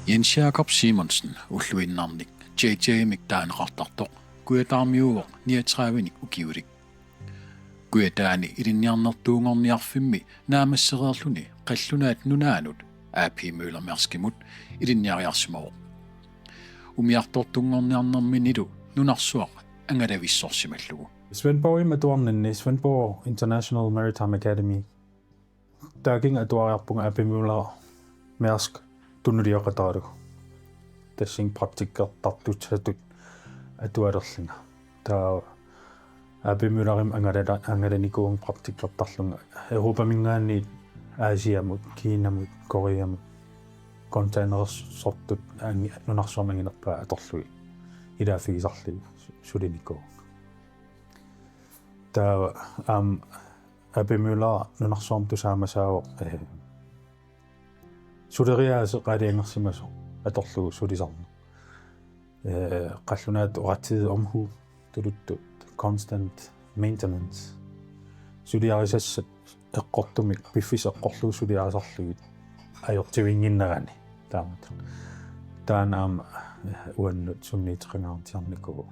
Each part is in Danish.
Jaaku Simonsen ulluinnarnik JJ taanqartartoq kuyatarmiuvoq 39 ukiulik kuyataani ilinniarnertuungorniarfimmi naamassereerluni qallunaat nunaanut aapiimüülermerskimut ilinniariarsimavoq umiartortungorniarnerminilu nunarsuaq angalavissorsimallugu Svendborg matuarninni Svendborg International Maritime Academy taking atuariarpunga aapiimüüler mersk tunnuliaqataru tassing praktikkertartutsatut atualerlinga taa aapiimüülerim angalanikuun praktikkertarlunga Europa mingaanni Aasiamut Kiinamut Koreamut containersortut nunarsuarmanginerpaa atorlui ilaafigisarli sulinikku taa aapiimüüler nunarsuarm tusaamasaawoq suleriaase qaaliangersimaso atorlugu sulisarnu qallunaat oratid omhu tuluttut constant maintenance suliarisassa eqqortumik piffis eqqorlugu suliarisarlugit ajortivinginnerani taamat taanaam uannut sunniiteqangaartiarnikku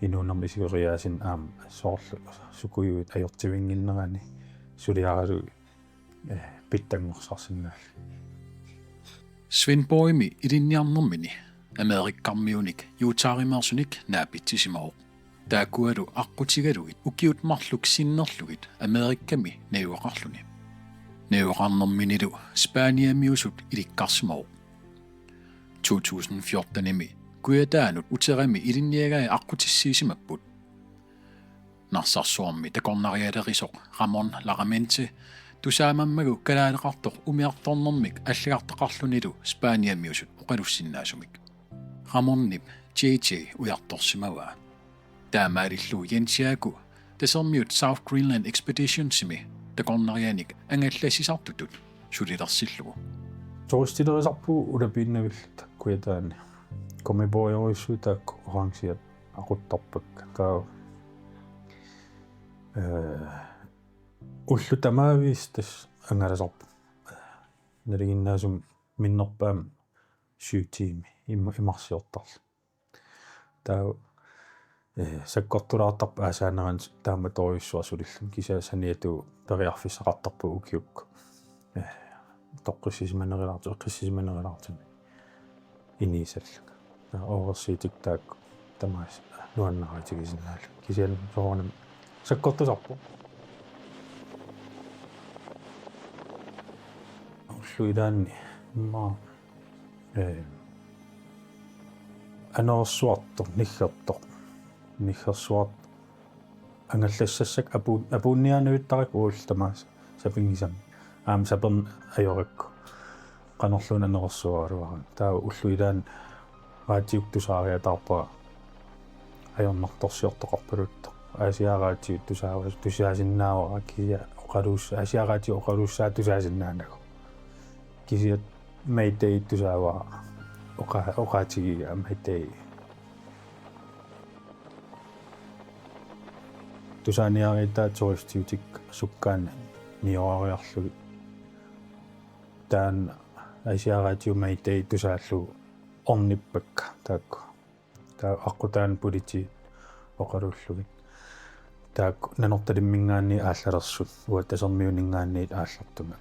inuunam isigeriaasin soorlu sukuyuit ajortivinginnerani suliarilu pittanngorsaarsinnaal Svendborgimi ilinniarnermini Amerikkarmiunik juutaarimersunik naapitsisimaroq taakualu aqqutigaluit ukiutmarluk sinnerlugit Amerikkami neuaqarluni neuaqarnerminilu Spaniamiusut ilikkarsimaroq 2014 kuyataanut uterami ilinniagai aqqutissiisimapput narsarsuarmi takornarialerisoq Ramon Laramente tusaamammagu kalaaleqartoq umiartornermik allagartaqarlunilu Spaniamiusut oqalussinnaasumik Ramonnip JJ ujartorsimavaa taamaalillu Jaaku tasermiut South Greenland Expeditionsimi takornarianik angallassisartutut sulilersillugu Turistilerisarpu ulapiinnavillat kuyataani komiboyorissuu taakku oransiat aquttarpakka taa ullu tamaaviistas angalasarpu naliginnaasum minnerpaam syytiimi imarsiortarlu taa sakkortulaartarpa aasaanaran taamatoriussua sulillum kisaasaniatu periarfissaqartarpu ukiukku toqqissisimanerilaartuni iniisalluk overseetik taakku tamaas nuannaritigisinnaal kisian soornam sakkortusarpu ulluilaanni ma anersuartor niggersuart angallassassak apuunnianuittarak uulltamaas sapingisam sapern ajorakku qanerlun anersuaruara taa ulluilaan raatiuktusaariatarpaa ajornartorsiortoqarpalutta aasiaraatiut tusaasinnaawa kisia oqaluussa aasiaraati oqaluussaa tusaasinnaanagu kisiat meitei tusaavaa oqaatigiga meitei tusaaniariittaa turistiutik sukkaan niorariarlugi taan aasiaraati meitei tusaallu ornippakka taakku taa aqutaan politi oqalullugit taakku nanortalimmingaanni aallarersut uattasermiuningaanniit aallartuma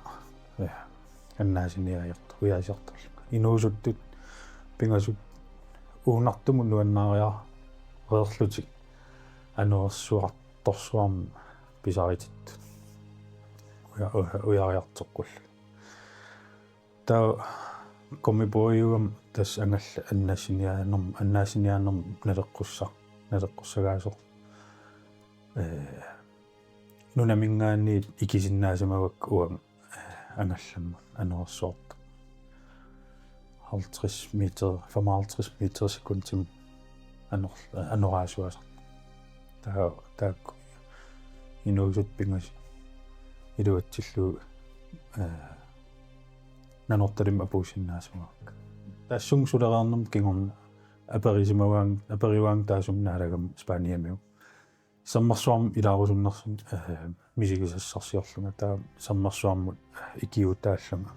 annaasiniajartu uyaasiartarlu inuusuttut pingasut uunartumu nuannaariar reerlutik anersuartorsuarm pisaritit uyariartoqqullu taa komiboiugam tas angalla annaasiniaanerm naleqqussagaasoq nunamingaanniit ikisinnaasimaguak uam angallamma anersuarta 50 meter 55 meter sekundim anorasuasart taakku inuusut pingas iluatsillu nanortalim apuusinnaasimaak taassung suleraarnerm kingorna aperiwaang taasum naalagam Spaniamiu sammersuarm ilaarusunnersun misigisassarsiorlunga taa sammersuarmut ikiutaallunga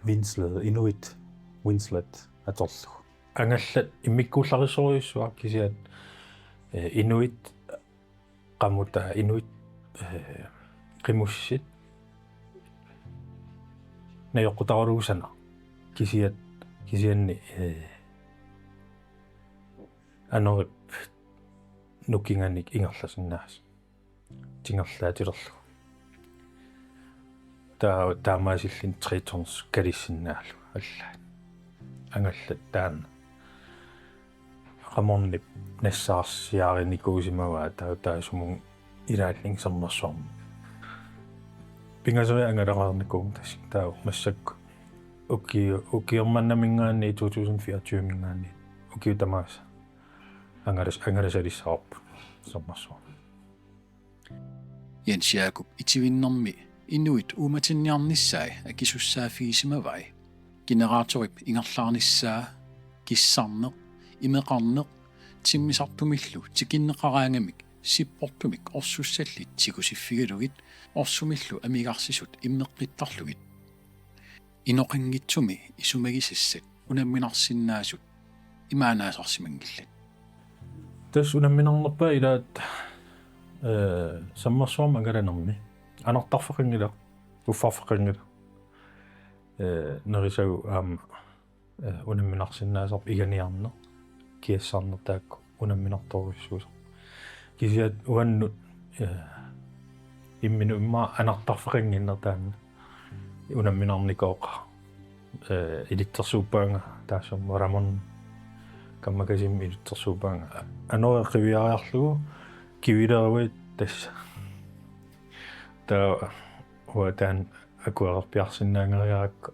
Winslet, Inuit Winslet atorlu. Angallat immikkuullarissoriussuaq kisiat Inuit qamuta Inuit qimussit nayoqqutarulusana kisianni anorip nukinganik ingerlasinnaas tingerlaatilerlu taamaasillin 3 tons kalissinnaалlu аллаа ангаллат таана qamornip nassаарsiaarinikuusimavaa taasumung ilaallin sermersuaq pingasori angalallugu tas taa massakku ukiormannamingaanni 2024 mingaanni ukiutamaasa angalasalissaarpu sermersuaq Jens Jaaku itivinnarmi inuit uumatinniarnissaai akisussaafigisimavai generatorip ingerlaarnissaa kissarneq imeqarneq timmisartumillu tikinneqaraangamik sipportumik orsussallit tikusiffigulugit orsumillu amigarsisut immeqqittarlugit inoqinngitsumi isumagisissat unamminarsinnaasut imaanaasarsimangillat tas unamminarnerpaa ilaat sermersuaq angalanermi anartarfeqingila uffarfeqingila nerisagu aama unamminarsinnaasarp iganiarneq kiassarnertaakku unamminartoruissuusa kisiat uannut imminu imma anartarfeqinginnertaanna unamminarnikooqa ilittersuuppaanga taassum ramon kammakasim ilittersuuppaanga anoreqiviariarlugu kivileruit tassa taa huataan akuerpiarsinnaangeriarakku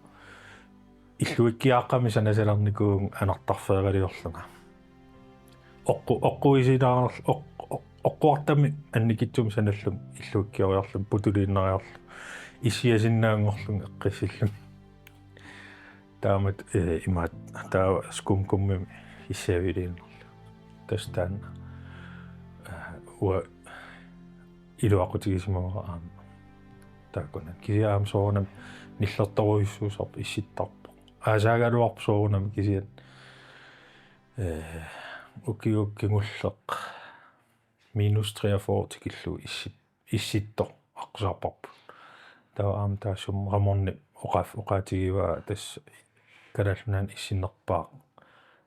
illuikkiaaqqami sanasalarnikuun anartarfeeqaliorlunga oqquartami annikitsum sanallum illuikkioriarlum putuliinnariarlu issiasinnaangorlun eqqissillum taamat imaat taa skumkummimi issiaviliinnerlu tastaanna ua iluaqutigisimava aama taakuna kisiaam soornam nillertoruissuusarp issittarpu aasaaгаluarp soornam kisiat ukiukkingulleq -43 tikillugu issittor aqsaarparpu taa aam taassum ramorni oqaatigivaa tass kalaallunan issinnerpaa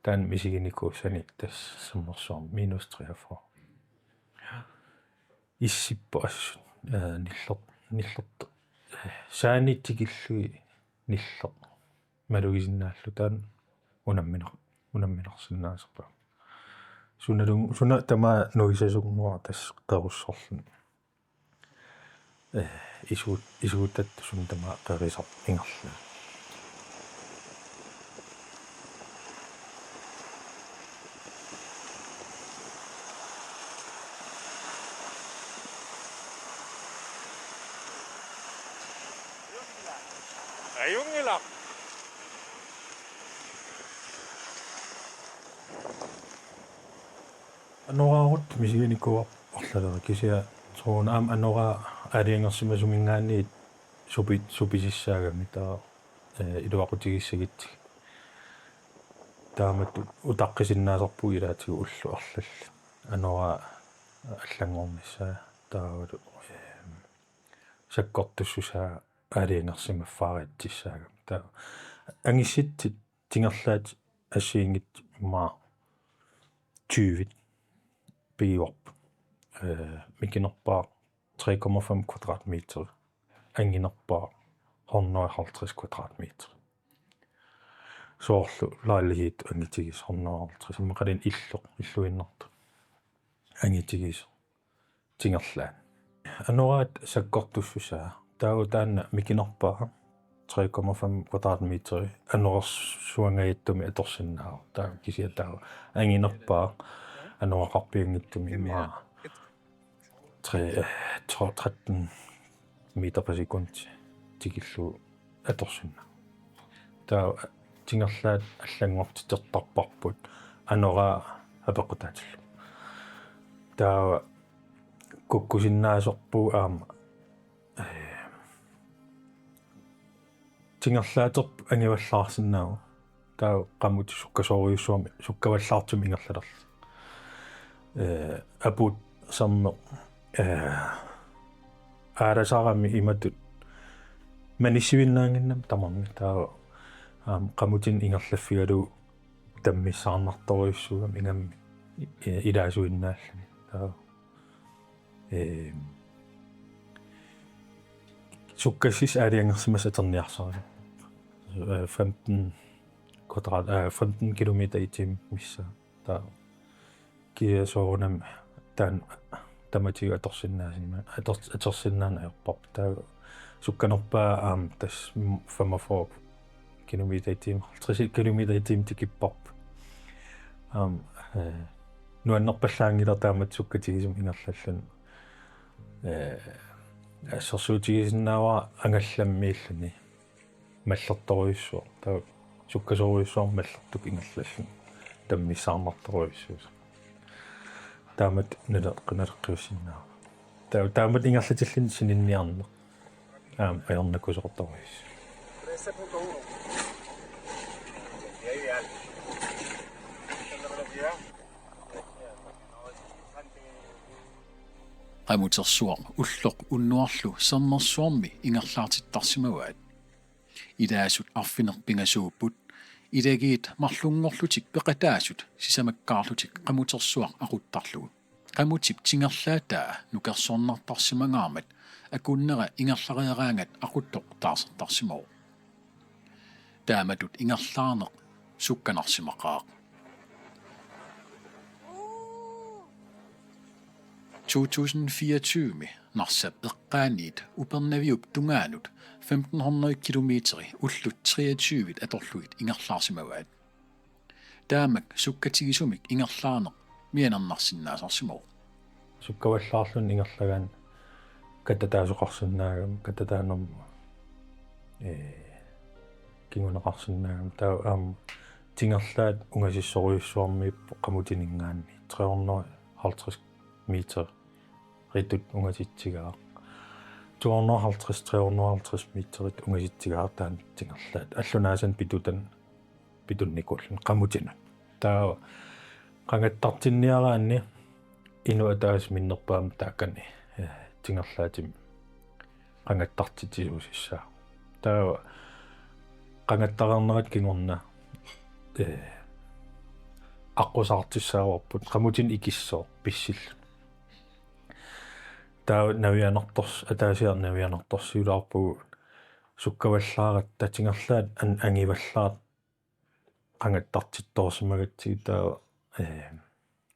taan misiginikusani tass sermersuaq -43 issippo assut nillert saani tikillui niller malugisinnaаллу taan unamminarsinnaasarpa suna tamaa nuisasugnuar tass qerussorlun isuutattu sun tamaa qerisar ingerlaa ayungila anoraarut misiginikuar orlalera kisia soornaam anora aliangersimasumingaanni supisissaagami taa iluaqutigissigit taamat utaqqisinnaaserpu ilaatigu ullu arlalli anora аллангорнissaa таавалу саккортуссусаа алиангерсимаффаариатсissаагам таа ангиссит тингерлаат ассиингит имма 20 биорп микинерпаа 3,5 kvadratmeter ангинерпаа 150 kvadratmeter соорлу лаалигит ангитигис 150 иммақалин илluinnartu ангитигис тингерлаат анораат саккортуссусаа таана микинерпаа 3,5 kvadratmeter анорсуангаиттуми аторсиннаа таа кисиатаа ангинерпаа анорақарпиангиттуми имма 13 meter per sekund tikillu atorsinna tаа тингерлаат аллангортитертарпарпут анора апеқутаатиллу таа куккусиннаасорпу аама tingerlaaterp angivallaarsinnaagu taa qammut sukkasoriussuami sukkavallaartum ingerlalerl aput samme aarasarami imatut manissivinnaanginnam tamarni taa qammutin ingerlaffigalu tammissaarnartoriussugam ingammi ilaasuinnaallani taa sukkassis aaliangersimas aterniarsarani 15 kilometer i timen missa taa kiasoorunam taan tamatigu atorsinnaana aerpap taa sukkanerpaa tas 45 kilometer i timen 50 kilometer i timen tikipparp nuannerpallaangila taamat sukkatigisum ingerlallan assersuutigisinnaava angallammiillani маллерторуйуссуа таа суккасоруйуссуар маллертук ингерллаллун таммиссаарнарторуйуссуус таамат налеққиналеққиуссиннаа таамат ингерлатиллин сининниарне аернакусорторуйус qamutsersuaq ulloq unnuarlu sermersuarmi ingerlaartittarsimavaat ilaasut arfinerpingasuupput ilagiit marlungorlutik peqataasut sisamakkaarlutik qamutsersuaq aquttarlugu qamutip tingerlaataa nukersornartarsimangаарmat akunnera ingerlareeraangat aquttoq taarsertarsimao taamatut ingerlaaneq sukkanarsimaqaaq 2024 narsap eqqaaniit upernaviup tungaanut 1500 kilometeri ullut 23 atorluit ingerlaarsimavaat taamak sukkatigisumik ingerlaaneq mianernarsinnaasarsimao sukkavallaarlun ingerlagaan katataasoqarsinnaagam katataanerm kinguneqarsinnaagam taa tingerlaat ungasissoriussuarmiip qamutiningaanni 350 meter ritut ungasitsigaa 250-350 meterit ungasitsigaa taan tingerlaat allunaasan pitunnikуллун qamutinu taa qangattartinniaraanni inu ataas minnerpaam taakkani tingerlaatim qangattartitisuusissaa taa qangattareernerat kingorna aqusaartissaaruarput qamutin ikissoo pissillu taa navianertors ataasiar navianertorsiulaarpugu sukkavallaarat tatingerlaat angivallaat qangattartittorsimagatsigi taa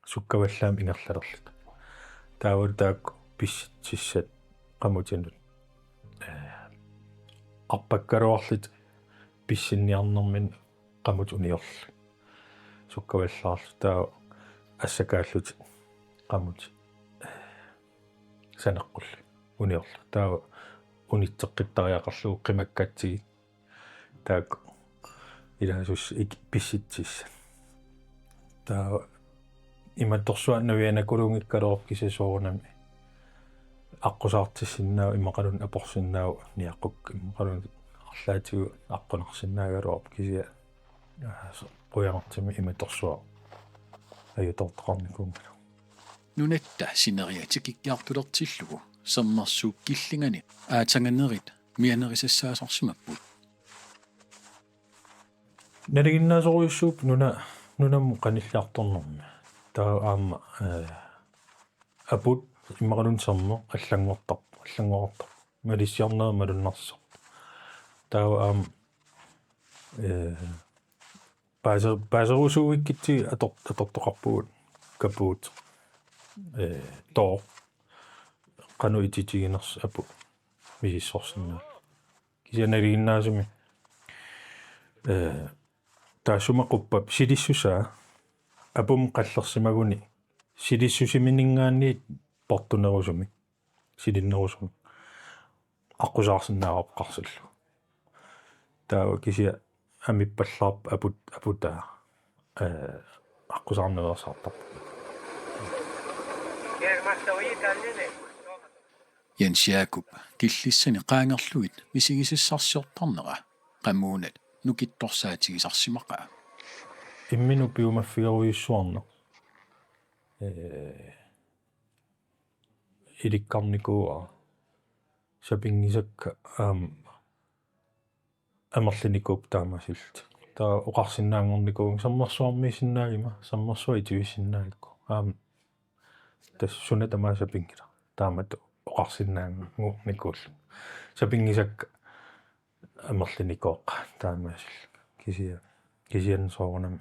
sukkavallaam ingerlalerlut taavutaak pissitsissat qamutinut arpakkaluarlit pissinniarnermin qamut uniorlu sukkavallaarlu taa assakaallut qamut saneqqullu uniorlu taa unitteqqittariaqarlugu qimakkatsigi taak ilaasus pissitsissa taa imattorsuannavianakulungikkaluorp kisasoorunami aqusaartissinnaa imaqalun aporsinnaau niaqquk imaqalun arlaatigu aqqunarsinnaagaluorp kisia quyanartimi imattorsua ajutortoqarnikuungala nunatta sineriatikikkiartulertillugu sermersuuk killingani aatanganerit mianerisassaasarsimapput naliginnaasoriussuup nunam qanilliartornermi taa aama aput imaqalun sermer allangortarp malissiarnera malunnarso taa aama paaserusuugikkitsi atortoqarpugut kapuut too qanu ititiginers apu misissorsinna kisianaliginnaasumi taassumaquppap silissusaa apum qallersimaguni silissusiminningaanniit portunerusumi silinnerusumi aqusaarsinnaarop qarsullu taa kisia amippallaarp aputaa aqusaarnereersaartarp Jaaku killissani qaangerluit misigisassarsiortarnera qammuunat nukittorsaatigisarsimaqaa imminu piumaffigeruissuarna ilikkarnikuua sapingisakka amerlinikuup taamasilt taa oqarsinnaangornikuun sammersuarmiisinnaagima sammersua itivissinnaagikku tassuna tamaasapingila taamatu oqarsinnaangornikuullu sapingisakka amerlinikoqqa taamaasil kisian soornami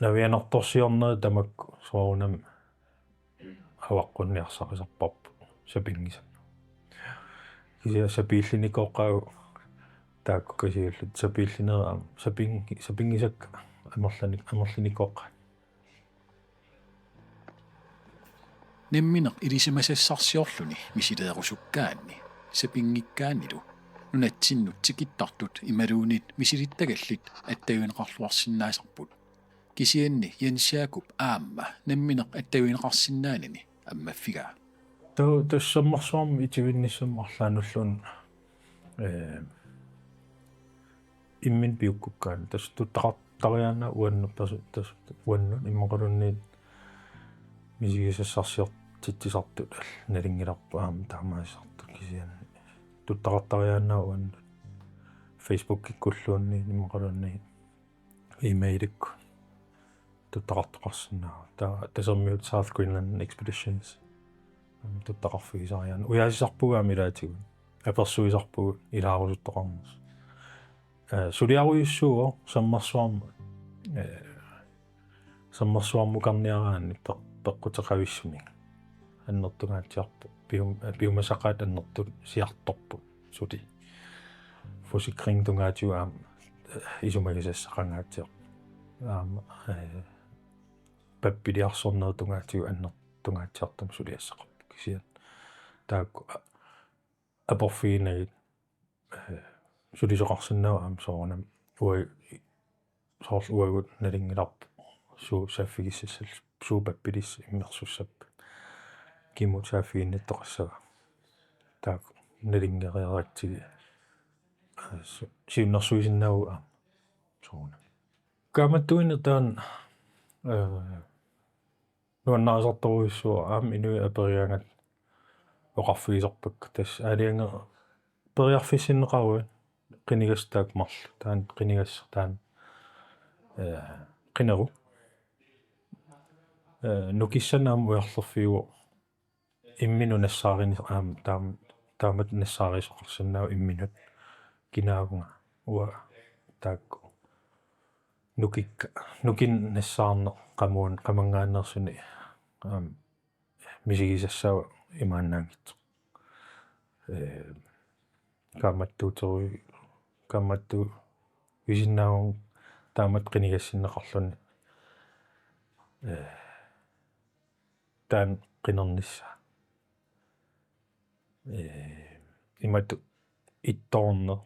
navianertorsiorneri tamakku soornami avaqqunniarsaqisarparpu sapingisak kisia sapiillinikoqqaagu taakku kasiullut sapiillinera sapingisakka amerlinikoqqa nimmineq ilisimassarsiorluni misileerusukkaanni sapingikkaanilu nunatsinnut tikittartut imaluunit misilittagallit attayuineqarluarsinnaasarput kisianni Jaakup aamma nimmineq attayuineqarsinnaanini ammaffigaa tassammersuarmi itivinnissammarlaanulluun immin piukkukkaan tuttaqartariaana uannu uannun immoqalunniit misigisassarsiortitsisartut nalingilarpu aama taamaasartut kisianni tuttaqartariaana uannu Facebook-ikkulluunni immoqalunniit emailikku tuttaqartoqarsinnaa tasermiut South Greenland expeditions tuttaqarfigisariaana ujaasisarpugaami ilaatigun apersuisarpugut ilaarusuttoqarners suliaruissuuo sammersuarmukarniaraanni peqqutеqavissuni annertungaatiarpu piumasaqaat annertut siartorpu suli fusikring tungaatiu aama isumagisassaqangaatior aama pappiliarsorner tungaatiu annertungaatiartam suliassaqarpu kisian taakku aporfiinagit sulisoqarsinnau aama soornam uagut nalingilarpu suu saaffigissal suu pappilis immersussappa kimut saaffiginnittoqassaga taakku nalingeriaratsigi siunnersuisinnaugu aama soornam kaamattuinne taan nuannaarisartoruissuo aama inui aperiangat oqarfigisarpakka tass aalianga periarfissinneqarui qinigastaak marlu taan qinigassa taan qineru nukissanaam ujarlerfigu imminu nassaarini aama taamat nassaarisоqarsinnau imminut kinaagunga ua taakku nukin nassaarne qamangaannersuni misigisassau imaannaangitsu kaammattu visinnaun taamat qinigassinneqarluni taan qinernissa imatu itteerner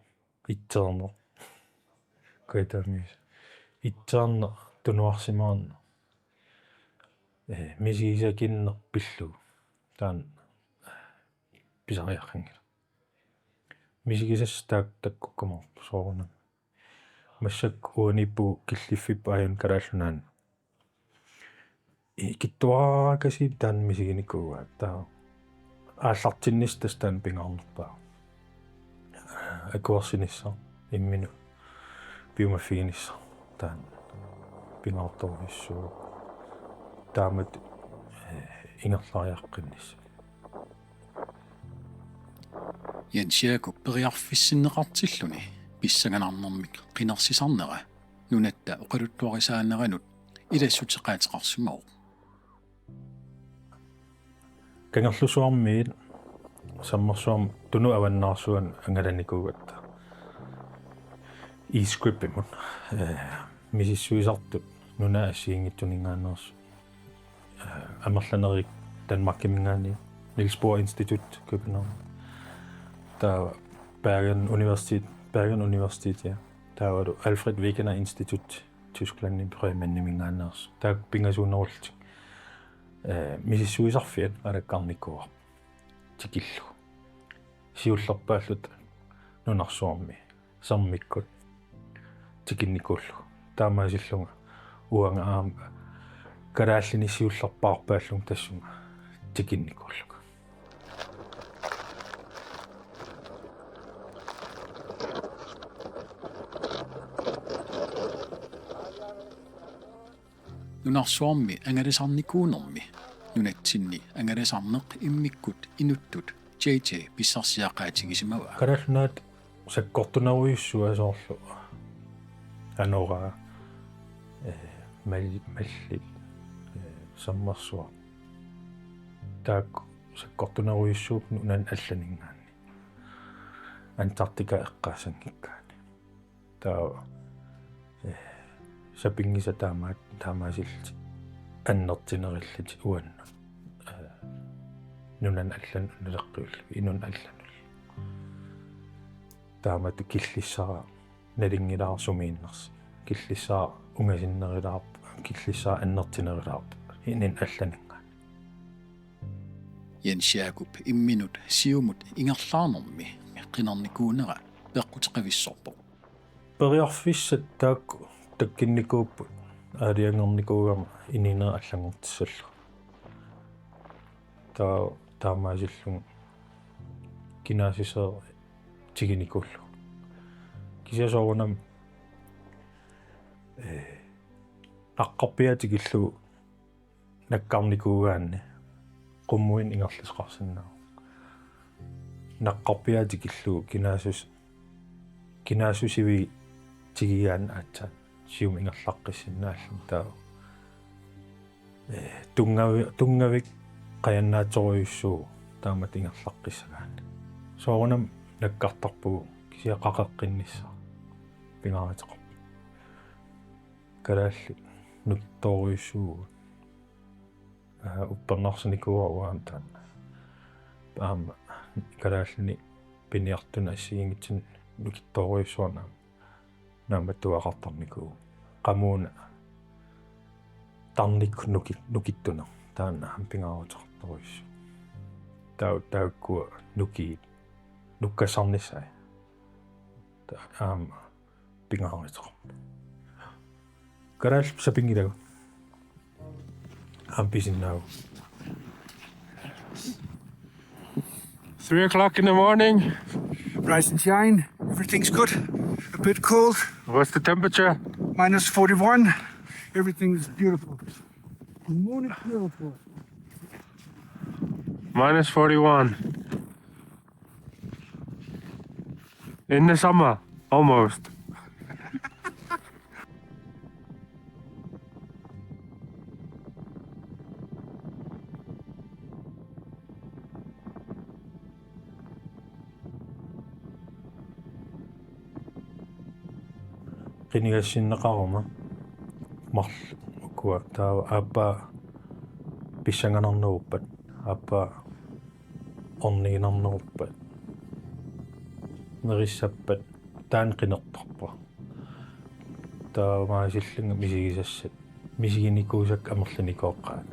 kaitaamiis itteerner tunuarsimaarner misigisakinner pillu taan pisariarrangila misigisas takkukkamorpu soornam массак уаниппу киллиффиппу аюн калааллунаан киттуаракаси таан мисигиникууга таа ааллартиннис тастаан пингаарнерпаа акуарсинисса иммину пиумаффигинисса таан пингаартовиссуу таамат ингерлариаққиннис Jaaku periarfissinneqartilluni pissaganarnermik qinersisarnera nunatta oqaluttuarisaanneranut ilassutеqaateqarsimauq kangerlusuarmiit sammersuam tunu avannaarsuan angalanikuugatta e-script-imut misissuisartut nuna assigiinngitsuningaaners amerlanerik Danmarkimingaani Niels Bohr Institut København der Bergen Universitet ja der var Alfred Wegener Institut Tyskland i Bremen der pingasoriarluni misissuisarfiat alakkarnikuar tikillugu siullerpaallut nunarsuarmi sarmikkut tikillugu taamaasillunga uanga aamba kalaallini siullerpaarpaallung tassunga tikillugu nunarsuarmi angalisarnikuunermi nunatsinni angalisarneq immikkut inuttut JJ pissarsiaqaatigisimava kalaallunaat sakkortunaruissuа soorlu anora mallit sermersuaq taak sakkortunaruissuuk nunan allaningaani Antarktika eqqaasangikkaani taa sapingisa taamaasillit annertinerillit uanna nunan allan naleqqiullu inun allanul taamatu killissara nalingilaarsumiinnersi killissara ungasinnerilаарp killissara annertinerilаарp inin allaningaan Jaakup imminut siumut ingerlaarnermi qinarnikuunera peqqutiqavissorpo periarfissat taakku takkinnikuupput aaliangernikugama inina allangortissallu taamaasillung kinaasiser tiginikулlu kisiasoorunam aqqarpiatikillu nakkarnikuugaanni qummuin ingerlisqarsinnaa naqqarpiatikillu kinaasussivi tigigaan aatsaat sium ingerlaqqissinnaallum taa tungavik qayannaatoruissuu taamat ingerlaqqissagaani soorunam nakkartarpugu kisiaqaqeqqinnissa pingaariteqor kalaalli nuttoruissuu uppernarsnikuuruaan taan paama kalaallini piniartuna assigiinngitsun nukittoruissuarna naamatuaqartarnikuu qamuuna tarnikku nukittuna taanna pingaariteqortoruissu taakkua nukkasarnissai pingaariteqor kalaall sapingilagu ampisinnagu 3 o'clock in the morning. Rise and shine. Everything's good. A bit cold. What's the temperature? Minus 41. Everything's beautiful. The moon is beautiful. Minus 41. In the summer, almost. qinigassinneqaruma marl ukua taa aappa pissanganerneruppat aappa orniginerneruppat nerissappat taan qinertarpa taa maasillunga misigisassat misiginikuusak amerlanikoqqaat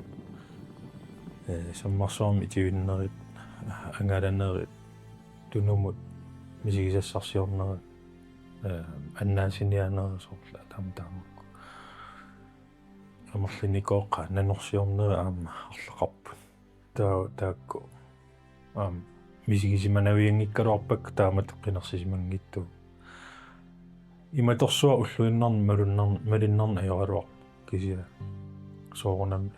sermersuarmi itivinnerit angalanerit tunumut misigisassarsiornerit annaasinianersorla taamtaamukku amerlanikoqqaa nanorsiorneri aamma arlaqarput taakku misigisimanaviangikkaluarpak taamat qinersisimangittu imatorsuaq ulluinnarni malinnerni ajoraluar kisia soorunami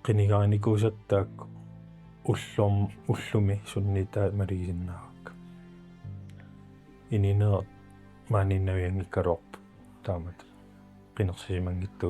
qinigarinikuusat taakku ullumi sunnitaa maligisinnaavak inineert maaninnaviangikkaluarpu taamat qinersisimangittu